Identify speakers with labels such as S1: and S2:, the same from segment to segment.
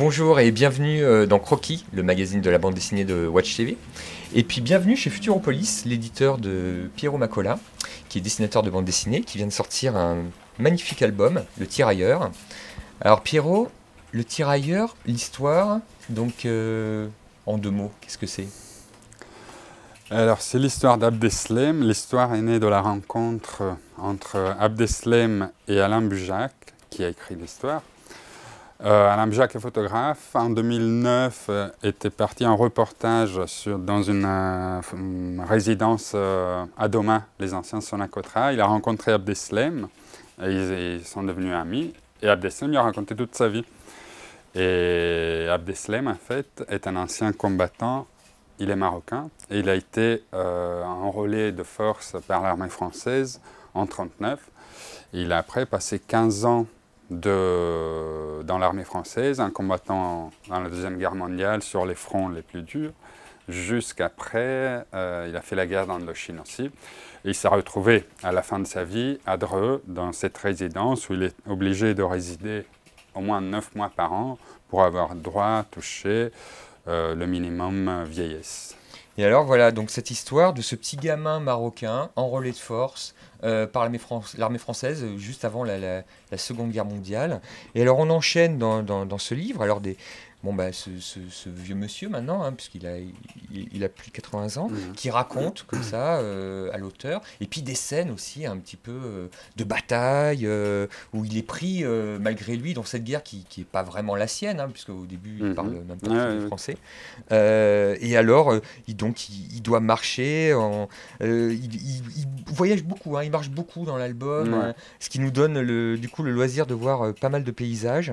S1: Bonjour et bienvenue dans Croquis, le magazine de la bande dessinée de Watch TV. Et puis bienvenue chez Futuropolis, l'éditeur de Piero Macola, qui est dessinateur de bande dessinée, qui vient de sortir un magnifique album, Le Tirailleur. Alors Piero, Le Tirailleur, l'histoire, donc en 2 mots, qu'est-ce que c'est?
S2: Alors, c'est l'histoire d'Abdeslam. L'histoire est née de la rencontre entre Abdeslam et Alain Bujac, qui a écrit l'histoire. Alain Bujac est photographe. En 2009, était parti en reportage dans une résidence à Doma, les anciens Sonacotra. Il a rencontré Abdeslam, et ils sont devenus amis. Et Abdeslam lui a raconté toute sa vie. Et Abdeslam, en fait, est un ancien combattant. Il est marocain et il a été enrôlé de force par l'armée française en 1939. Il a après passé 15 ans dans l'armée française, en combattant dans la Deuxième Guerre mondiale sur les fronts les plus durs. Jusqu'après, il a fait la guerre d'Indochine aussi. Et il s'est retrouvé à la fin de sa vie à Dreux, dans cette résidence où il est obligé de résider au moins 9 mois par an pour avoir droit à toucher le minimum vieillesse.
S1: Et alors voilà, donc cette histoire de ce petit gamin marocain enrôlé de force par l'armée française juste avant la Seconde Guerre mondiale. Et alors on enchaîne dans ce livre, alors ce vieux monsieur maintenant, hein, puisqu'il a plus de 80 ans, qui raconte comme ça à l'auteur, et puis des scènes aussi un petit peu de bataille, où il est pris malgré lui dans cette guerre qui n'est pas vraiment la sienne, hein, puisque au début il parle même pas français. Et alors, il doit marcher, il voyage beaucoup, hein, il marche beaucoup dans l'album, ce qui nous donne le loisir de voir pas mal de paysages.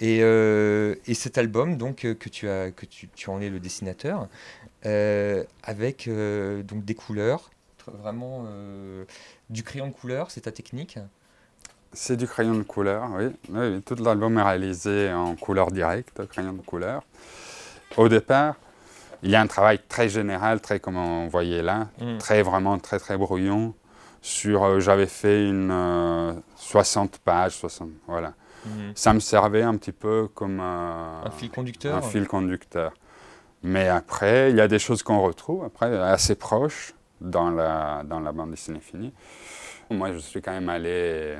S1: Et cet album, donc, que tu en es le dessinateur, avec donc des couleurs, vraiment du crayon de couleur, c'est ta technique?
S2: C'est du crayon de couleur, oui. Oui, tout l'album est réalisé en couleur directe, crayon de couleur. Au départ, il y a un travail très général, très comme on voyait là, vraiment très brouillon. J'avais fait une 60 pages, voilà. Ça me servait un petit peu comme
S1: un fil conducteur.
S2: Un fil conducteur. Mais après, il y a des choses qu'on retrouve après assez proches dans la bande dessinée finie. Moi, je suis quand même allé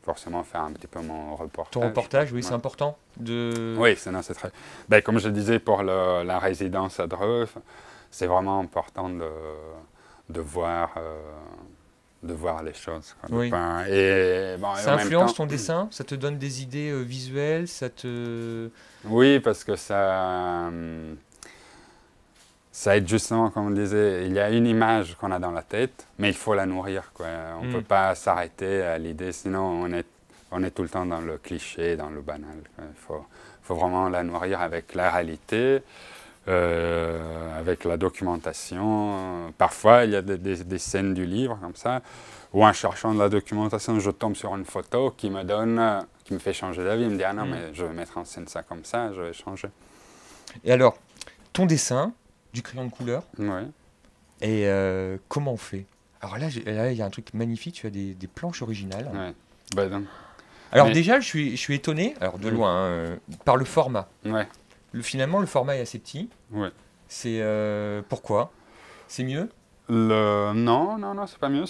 S2: forcément faire un petit peu mon reportage.
S1: Ton reportage, oui, c'est important
S2: Oui, c'est très... Ben, comme je disais, pour la résidence à Dreux, c'est vraiment important de voir les choses.
S1: Oui. Ça influence ton dessin? Ça te donne des idées visuelles?
S2: Oui, parce que ça aide justement, comme on disait, il y a une image qu'on a dans la tête, mais il faut la nourrir, quoi. On ne peut pas s'arrêter à l'idée, sinon on est tout le temps dans le cliché, dans le banal, quoi. Il faut vraiment la nourrir avec la réalité, avec la documentation. Parfois, il y a des scènes du livre comme ça, où en cherchant de la documentation, je tombe sur une photo qui me fait changer d'avis. Il me dit « Ah non, mais je vais mettre en scène ça comme ça, je vais changer. »
S1: Et alors, ton dessin, du crayon de couleur,
S2: oui.
S1: Et comment on fait? Alors là, il y a un truc magnifique, tu as des planches originales.
S2: Ouais. Ben non.
S1: Alors déjà, je suis étonné, alors de loin, hein, par le format.
S2: Ouais.
S1: Finalement, le format est assez petit.
S2: Ouais.
S1: C'est pourquoi? C'est mieux?
S2: Non, c'est pas mieux.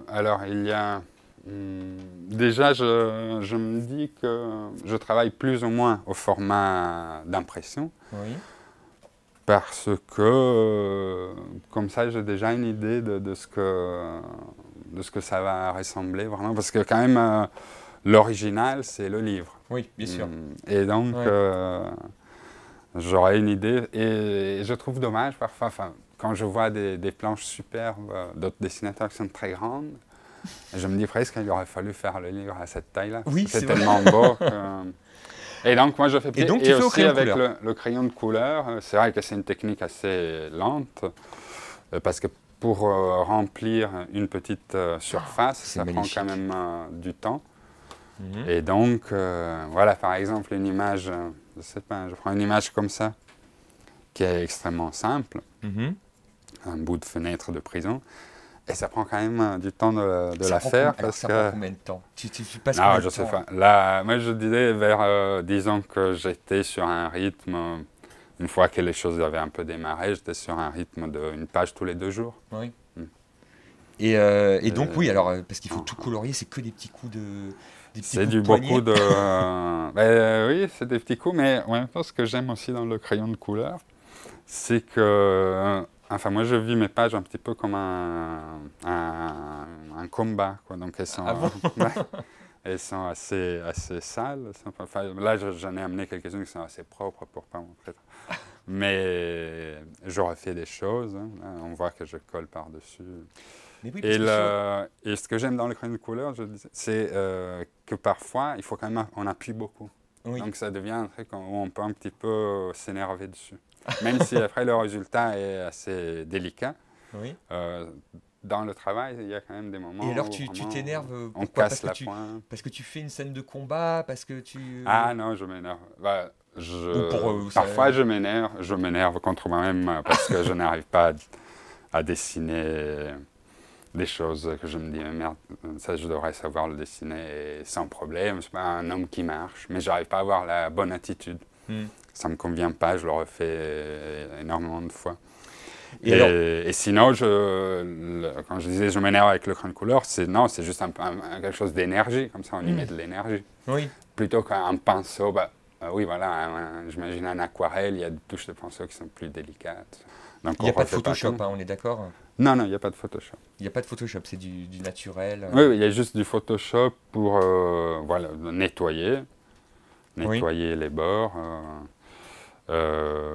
S2: Alors, il y a... déjà, je me dis que je travaille plus ou moins au format d'impression.
S1: Oui.
S2: Parce que, comme ça, j'ai déjà une idée de ce que ça va ressembler, vraiment. Parce que quand même, l'original, c'est le livre.
S1: Oui, bien sûr.
S2: Et donc, j'aurais une idée. Et je trouve dommage, parfois, quand je vois des planches superbes d'autres dessinateurs qui sont très grandes, je me dis presque qu'il aurait fallu faire le livre à cette taille-là.
S1: Oui,
S2: c'est tellement beau que... Et donc, moi, je fais
S1: et donc, tu fais
S2: aussi avec
S1: le
S2: crayon de couleur. C'est vrai que c'est une technique assez lente, parce que pour remplir une petite surface, ça prend quand même du temps. Et donc, voilà, par exemple, une image, je sais pas, je prends une image comme ça, qui est extrêmement simple, un bout de fenêtre de prison. Et ça prend quand même du temps de
S1: Ça
S2: la
S1: prend
S2: faire.
S1: alors, ça prend combien de temps? Tu passes
S2: Non,
S1: combien
S2: je
S1: de
S2: sais
S1: temps?
S2: pas. Là, moi, je disais disons que j'étais sur un rythme, une fois que les choses avaient un peu démarré, j'étais sur un rythme d'une page tous les 2 jours.
S1: Oui.
S2: Mm.
S1: Et donc, oui, alors, parce qu'il faut
S2: Non.
S1: tout colorier, c'est que des petits
S2: C'est
S1: coups de
S2: du beaucoup
S1: poignet.
S2: de... oui, c'est des petits coups, mais en même temps, ce que j'aime aussi dans le crayon de couleur, c'est que... enfin, moi, je vis mes pages un petit peu comme un combat, quoi. Donc, elles sont,
S1: Ah bon?
S2: ouais, elles sont assez sales. Enfin, là, j'en ai amené quelques-unes qui sont assez propres pour pas montrer. Mais j'aurais fait des choses, hein. Là, on voit que je colle par-dessus.
S1: Mais oui, parce
S2: Et,
S1: que sur...
S2: et ce que j'aime dans le crayon de couleur, je disais, c'est que parfois, il faut quand même, on appuie beaucoup.
S1: Oui.
S2: Donc ça devient un truc où on peut un petit peu s'énerver dessus. Même si après le résultat est assez délicat,
S1: Oui.
S2: dans le travail, il y a quand même des moments
S1: Et alors,
S2: où
S1: tu
S2: vraiment
S1: t'énerves,
S2: on
S1: pourquoi?
S2: casse la pointe.
S1: Parce que tu fais une scène de combat, parce que tu...
S2: Ah non, je m'énerve. Bah,
S1: Ou pour...
S2: parfois, je m'énerve contre moi-même parce que je n'arrive pas à dessiner des choses que je me dis, merde, ça je devrais savoir le dessiner sans problème. C'est pas un homme qui marche, mais j'arrive pas à avoir la bonne attitude.
S1: Hmm.
S2: Ça me convient pas, je le refais énormément de fois.
S1: Et
S2: Et sinon, quand je disais je m'énerve avec le crayon de couleur, c'est juste quelque chose d'énergie, comme ça on y met de l'énergie.
S1: oui.
S2: Plutôt qu'un pinceau, oui voilà, j'imagine un aquarelle, il y a des touches de pinceau qui sont plus délicates. Donc
S1: Il n'y a
S2: on
S1: pas de
S2: refait
S1: Photoshop,
S2: tout.
S1: hein, on est d'accord?
S2: Non, il n'y a pas de Photoshop.
S1: Il n'y a pas de Photoshop, c'est du naturel.
S2: Oui, il y a juste du Photoshop pour voilà, nettoyer
S1: Oui.
S2: les bords,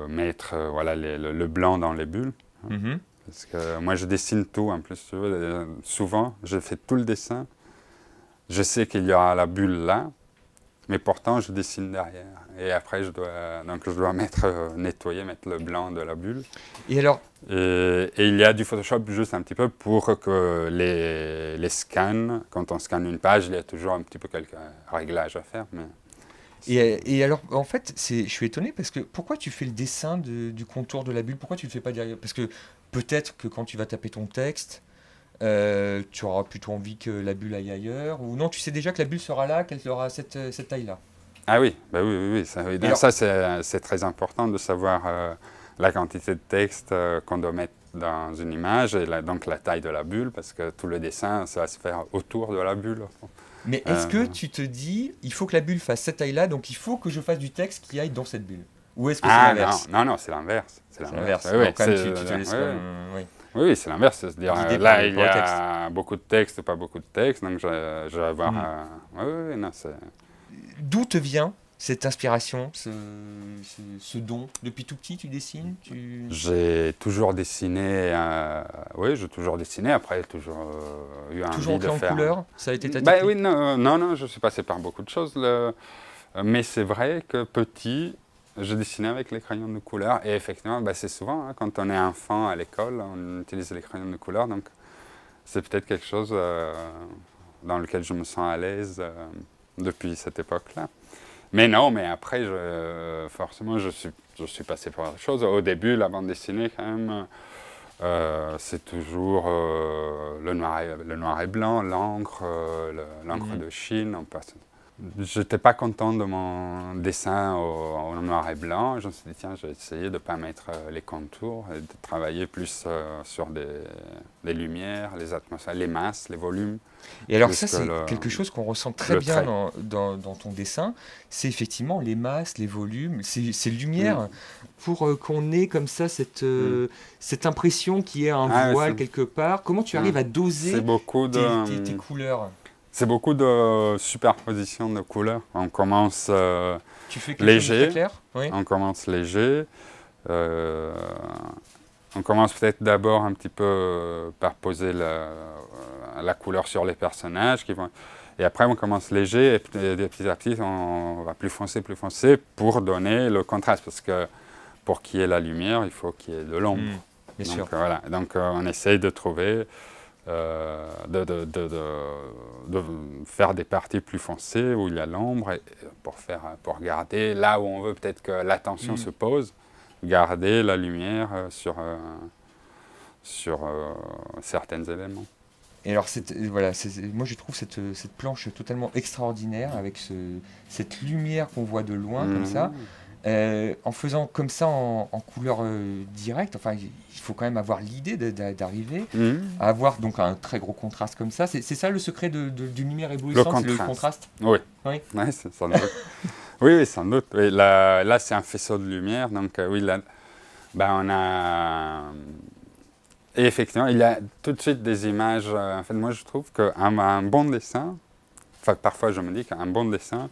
S2: mettre voilà, le blanc dans les bulles. Hein.
S1: Mhm.
S2: Parce que moi, je dessine tout, en plus, tu veux, souvent, je fais tout le dessin. Je sais qu'il y aura la bulle là, mais pourtant, je dessine derrière. Et après, je dois nettoyer, mettre le blanc de la bulle.
S1: Et alors,
S2: Et il y a du Photoshop juste un petit peu pour que les scans, quand on scanne une page, il y a toujours un petit peu quelques réglages à faire. Mais
S1: et alors, en fait, je suis étonné parce que pourquoi tu fais le dessin du contour de la bulle? Pourquoi tu ne le fais pas derrière? Parce que peut-être que quand tu vas taper ton texte, tu auras plutôt envie que la bulle aille ailleurs. Ou non, tu sais déjà que la bulle sera là, qu'elle aura cette taille-là.
S2: ah oui, bah oui, ça, oui.
S1: Et alors,
S2: Ça c'est très important de savoir la quantité de texte qu'on doit mettre dans une image et donc la taille de la bulle, parce que tout le dessin, ça va se faire autour de la bulle.
S1: mais est-ce que tu te dis, il faut que la bulle fasse cette taille-là, donc il faut que je fasse du texte qui aille dans cette bulle? Ou est-ce que c'est
S2: Ah
S1: l'inverse?
S2: non, c'est l'inverse. C'est
S1: C'est
S2: l'inverse.
S1: l'inverse.
S2: Oui,
S1: Donc, quand même, tu te
S2: oui,
S1: laisses
S2: oui.
S1: oui.
S2: Oui, c'est l'inverse. C'est-à-dire,
S1: Guidé
S2: là, il y
S1: pour le texte.
S2: a beaucoup de texte, pas beaucoup de texte, donc je vais avoir...
S1: Mhm.
S2: oui, non, c'est...
S1: D'où te vient cette inspiration, ce don? Depuis tout petit, tu dessines?
S2: J'ai toujours dessiné, oui, j'ai toujours dessiné, après, toujours eu
S1: Toujours
S2: envie de
S1: ancré en
S2: faire...
S1: couleur? Ça a été ta
S2: Ben
S1: technique?
S2: oui, non, je suis passé par beaucoup de choses, mais c'est vrai que petit, je dessinais avec les crayons de couleur, et effectivement, ben, c'est souvent, hein, quand on est enfant à l'école, on utilise les crayons de couleur, donc c'est peut-être quelque chose dans lequel je me sens à l'aise depuis cette époque-là. Mais non, mais après, forcément, je suis passé par autre chose. Au début, la bande dessinée, quand même, c'est toujours le noir et blanc, l'encre, l'encre de Chine. Je n'étais pas content de mon dessin au noir et blanc. Je me suis dit, tiens, je vais essayer de ne pas mettre les contours et de travailler plus sur des lumières, les atmosphères, les masses, les volumes.
S1: Et alors
S2: Plus
S1: ça,
S2: que
S1: c'est quelque chose qu'on ressent très
S2: le
S1: bien
S2: trait.
S1: dans ton dessin. C'est effectivement les masses, les volumes, ces lumières, pour qu'on ait comme ça cette impression qu'il y ait un
S2: Ah,
S1: voile quelque part. Comment tu arrives à doser
S2: C'est beaucoup
S1: tes couleurs?
S2: C'est beaucoup de superposition de couleurs. On commence
S1: Tu fais quelque chose de
S2: léger.
S1: très clair? Oui.
S2: On commence léger. euh, on commence peut-être d'abord un petit peu par poser la couleur sur les personnages. Et après, on commence léger et petit à petit, on va plus foncé pour donner le contraste. Parce que pour qu'il y ait la lumière, il faut qu'il y ait de l'ombre.
S1: Bien
S2: Donc,
S1: sûr.
S2: voilà. Donc, on essaye de trouver... de faire des parties plus foncées où il y a l'ombre pour garder là où on veut peut-être que l'attention se pose, garder la lumière sur certains éléments.
S1: Et alors, voilà, moi je trouve cette planche totalement extraordinaire avec cette lumière qu'on voit de loin comme ça. En faisant comme ça en couleur directe, enfin, il faut quand même avoir l'idée d'arriver à avoir donc un très gros contraste comme ça. C'est ça le secret d'une lumière éblouissante, c'est le contraste.
S2: Oui,
S1: oui,
S2: c'est sans doute. Oui, sans doute. Oui, là c'est un faisceau de lumière, donc oui, là, on a... Et effectivement, il y a tout de suite des images. En fait, moi, je trouve qu'un bon dessin, enfin, parfois je me dis qu'un bon dessin,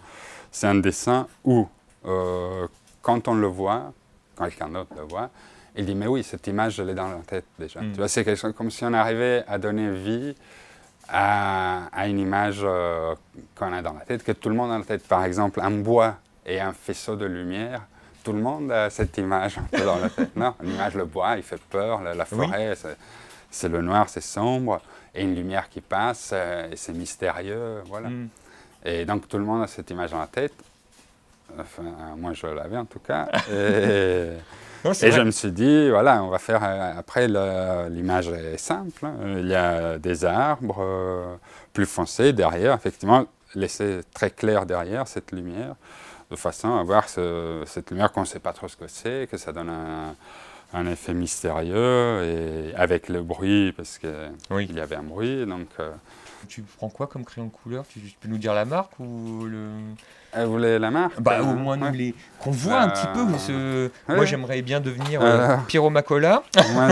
S2: c'est un dessin où, quand on le voit, quand quelqu'un d'autre le voit, il dit, mais oui, cette image, je l'ai dans la tête déjà. Tu vois, c'est quelque chose comme si on arrivait à donner vie à une image qu'on a dans la tête, que tout le monde a dans la tête. Par exemple, un bois et un faisceau de lumière. Tout le monde a cette image un peu dans la tête. Non, l'image, le bois, il fait peur, la forêt, oui. C'est le noir, c'est sombre, et une lumière qui passe, et c'est mystérieux, voilà. Et donc tout le monde a cette image dans la tête. Enfin, moi je l'avais en tout cas. Et, non, et je me suis dit, voilà, on va faire, après l'image est simple, hein. Il y a des arbres plus foncés derrière, effectivement, laisser très clair derrière cette lumière, de façon à voir cette lumière qu'on ne sait pas trop ce que c'est, que ça donne un effet mystérieux, et avec le bruit, parce qu'il y avait un bruit. Donc,
S1: tu prends quoi comme crayon de couleur? Tu peux nous dire la marque ou le...
S2: Vous voulez la marque?
S1: Au moins qu'on voit un petit peu. Moi j'aimerais bien devenir Pyromacola.
S2: Moi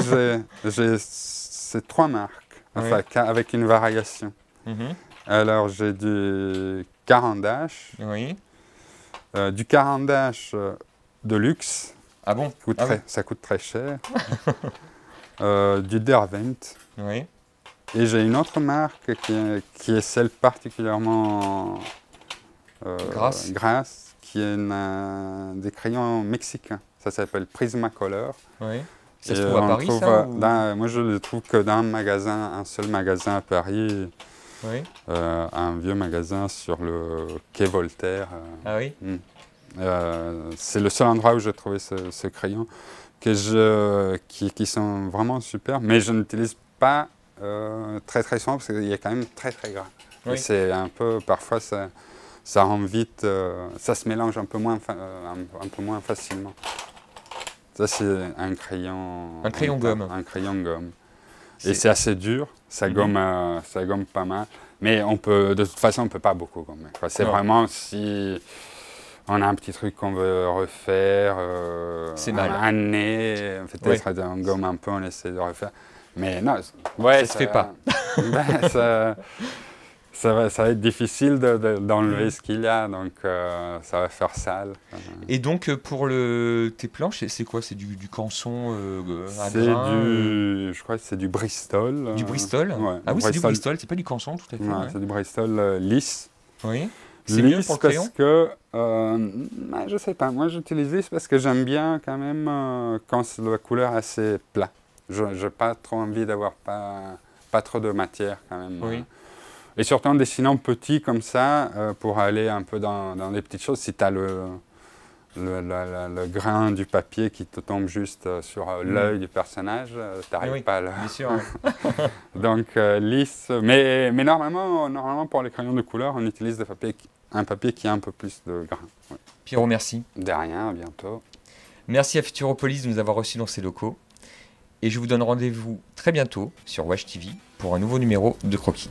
S2: j'ai ces 3 marques, enfin, avec une variation. Alors j'ai du Caran d'Ache.
S1: Oui.
S2: Du Caran d'Ache de luxe,
S1: ah bon
S2: ça coûte très cher, du Derwent,
S1: oui.
S2: Et j'ai une autre marque qui est celle particulièrement grasse, qui est des crayons mexicains, ça s'appelle Prismacolor.
S1: Oui. Ça se trouve à Paris, ça
S2: moi je le trouve que dans un seul magasin à Paris.
S1: Oui.
S2: Un vieux magasin sur le quai Voltaire.
S1: Ah oui.
S2: C'est le seul endroit où j'ai trouvé ce crayon qui sont vraiment super, mais je n'utilise pas très souvent parce qu'il est quand même très gras. Oui. C'est un peu, parfois ça rend vite, ça se mélange un peu moins facilement. Ça c'est un crayon.
S1: Un crayon gomme.
S2: Un crayon gomme. Et c'est assez dur, ça gomme pas mal, mais de toute façon on ne peut pas beaucoup gommer. C'est vraiment si on a un petit truc qu'on veut refaire, un nez, peut-être on gomme un peu, on essaie de refaire. Mais non,
S1: ça se fait pas.
S2: Ça va être difficile d'enlever ce qu'il y a, donc ça va faire sale.
S1: Et donc pour tes planches, c'est quoi? C'est du canson à
S2: grains je crois que c'est du Bristol.
S1: Du Bristol
S2: ouais,
S1: ah oui, c'est du Bristol, c'est pas du canson tout à fait.
S2: Ouais. C'est du Bristol lisse.
S1: Oui. C'est mieux pour le crayon?
S2: Parce que, je sais pas, moi j'utilise lisse parce que j'aime bien quand même quand la couleur est assez plat. Je n'ai pas trop envie d'avoir pas trop de matière quand même.
S1: Oui.
S2: Et surtout en dessinant petit comme ça, pour aller un peu dans les petites choses, si tu as le grain du papier qui te tombe juste sur l'œil du personnage, tu n'arrives pas à le...
S1: Bien sûr,
S2: Donc lisse, mais normalement pour les crayons de couleur, on utilise un papier qui a un peu plus de grain. Ouais.
S1: Pierrot, merci.
S2: De rien, à bientôt.
S1: Merci à Futuropolis de nous avoir reçus dans ses locaux. Et je vous donne rendez-vous très bientôt sur Wash TV pour un nouveau numéro de Croquis.